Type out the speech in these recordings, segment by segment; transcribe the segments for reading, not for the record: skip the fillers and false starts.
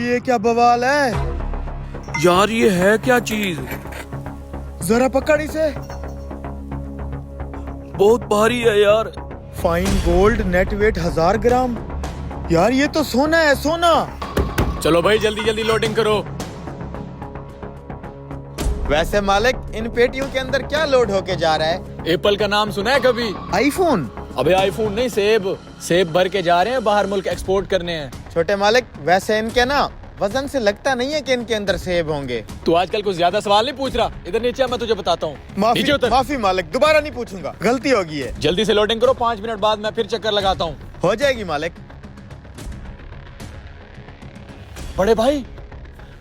ये क्या बवाल है यार ये है क्या चीज? जरा पकड़ इसे। बहुत भारी है यार। फाइन गोल्ड नेट वेट 1000 ग्राम। यार ये तो सोना है, सोना। चलो भाई जल्दी जल्दी लोडिंग करो। वैसे मालिक, इन पेटियों के अंदर क्या लोड होके जा रहा है? एप्पल का नाम सुना है कभी? आईफोन? अबे आईफोन नहीं, सेब। सेब भर के जा रहे हैं, बाहर मुल्क एक्सपोर्ट करने हैं। छोटे मालिक, वैसे इनके ना वजन से लगता नहीं है कि इनके अंदर सेब होंगे। तू आजकल कुछ ज्यादा सवाल नहीं पूछ रहा। इधर नीचे आ, मैं तुझे बताता हूँ। नीचे उतर। माफी मालिक, दोबारा नहीं पूछूंगा, गलती होगी है। जल्दी से लोडिंग करो, 5 मिनट बाद मैं फिर चक्कर लगाता हूँ। हो जाएगी मालिक। बड़े भाई,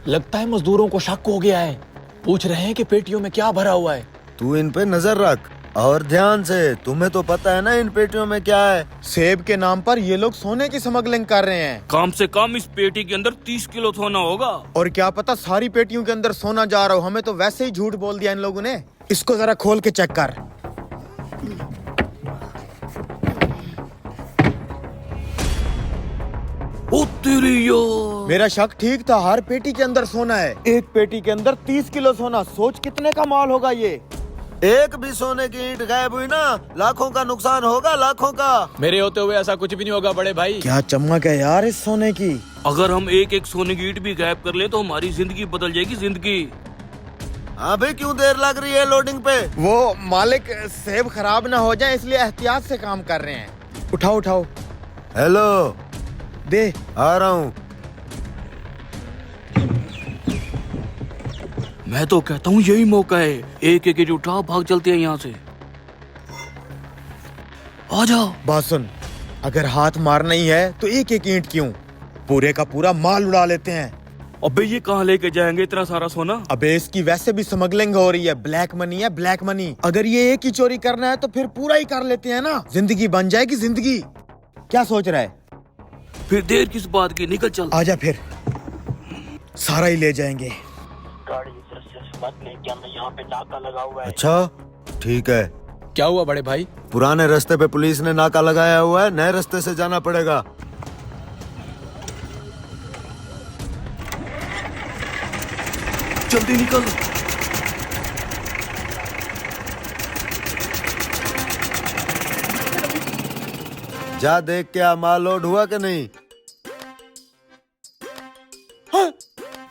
लगता है मजदूरों को शक हो गया है। पूछ रहे हैं कि पेटियों में क्या भरा हुआ है। तू इन पे नजर रख और ध्यान से। तुम्हें तो पता है ना इन पेटियों में क्या है। सेब के नाम पर ये लोग सोने की स्मगलिंग कर रहे हैं। कम से कम इस पेटी के अंदर 30 किलो सोना होगा। और क्या पता सारी पेटियों के अंदर सोना जा रहा हो। हमें तो वैसे ही झूठ बोल दिया इन लोगों ने। इसको जरा खोल के चेक कर। ओ तेरी यार। मेरा शक ठीक था, हर पेटी के अंदर सोना है। एक पेटी के अंदर 30 किलो सोना। सोच कितने का माल होगा ये। एक भी सोने की ईंट गायब हुई ना, लाखों का नुकसान होगा, लाखों का। मेरे होते हुए ऐसा कुछ भी नहीं होगा बड़े भाई। क्या चमक है यार इस सोने की। अगर हम एक एक सोने की ईंट भी गायब कर ले तो हमारी जिंदगी बदल जाएगी, जिंदगी। अभी क्यों देर लग रही है लोडिंग पे? वो मालिक, सेब खराब ना हो जाए इसलिए एहतियात से काम कर रहे हैं। उठाओ उठाओ। हेलो, दे। आ रहा हूँ। मैं तो कहता हूँ यही मौका है। एक एक ईंट उठा, भाग चलते हैं यहाँ से। आ जाओ। बात सुन, अगर हाथ मारना ही है तो एक एक ईंट क्यों, पूरे का पूरा माल उड़ा लेते हैं। अबे ये कहाँ लेके जाएंगे इतना सारा सोना? अबे इसकी वैसे भी स्मगलिंग हो रही है। ब्लैक मनी है, ब्लैक मनी। अगर ये एक ही चोरी करना है तो फिर पूरा ही कर लेते हैं ना, जिंदगी बन जाएगी जिंदगी। क्या सोच रहा है? फिर देर किस बात की, निकल चल। आजा फिर, सारा ही ले जाएंगे। गाड़ी इधर से मत ले, क्या मैं यहाँ पे नाका लगा हुआ है। अच्छा ठीक है। क्या हुआ बड़े भाई? पुराने रास्ते पे पुलिस ने नाका लगाया हुआ है, नए रास्ते से जाना पड़ेगा। जल्दी निकल। जा देख क्या माल लोड हुआ कि नहीं।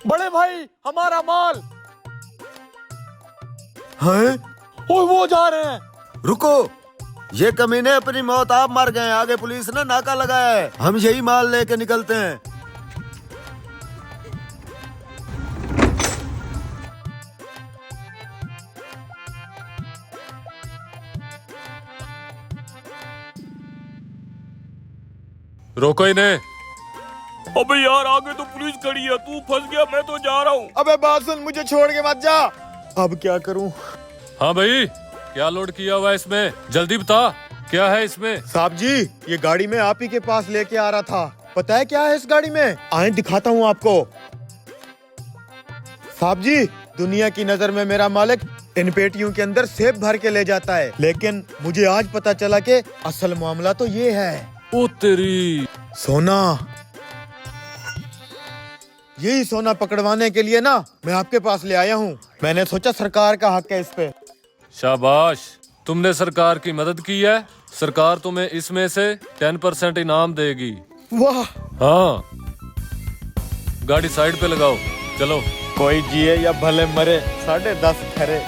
बड़े भाई, हमारा माल। हैं? ओए वो जा रहे हैं। रुको, ये कमीने अपनी मौत आप मर गए। आगे पुलिस ने नाका लगाया है, हम यही माल लेके निकलते हैं। रोको इन्हें। अबे यार आगे तो पुलिस खड़ी है, तू फंस गया, मैं तो जा रहा हूँ। अबे बात सुन, मुझे छोड़ के मत जा। अब क्या करूं? हाँ भाई, क्या लोड किया हुआ है इसमें? जल्दी बता, क्या है इसमें? साहब जी, ये गाड़ी में आप ही के पास लेके आ रहा था। पता है क्या है इस गाड़ी में? आए दिखाता हूँ आपको। साहब जी, दुनिया की नजर में मेरा मालिक इन पेटियों के अंदर सेब भर के ले जाता है, लेकिन मुझे आज पता चला कि असल मामला तो ये है। ओ तेरी। सोना। यही सोना पकड़वाने के लिए ना मैं आपके पास ले आया हूँ। मैंने सोचा सरकार का हक है इस पे। शाबाश, तुमने सरकार की मदद की है। सरकार तुम्हें इसमें से 10% इनाम देगी। वाह। हाँ, गाड़ी साइड पे लगाओ, चलो। कोई जिए या भले मरे, 10.5 खरे।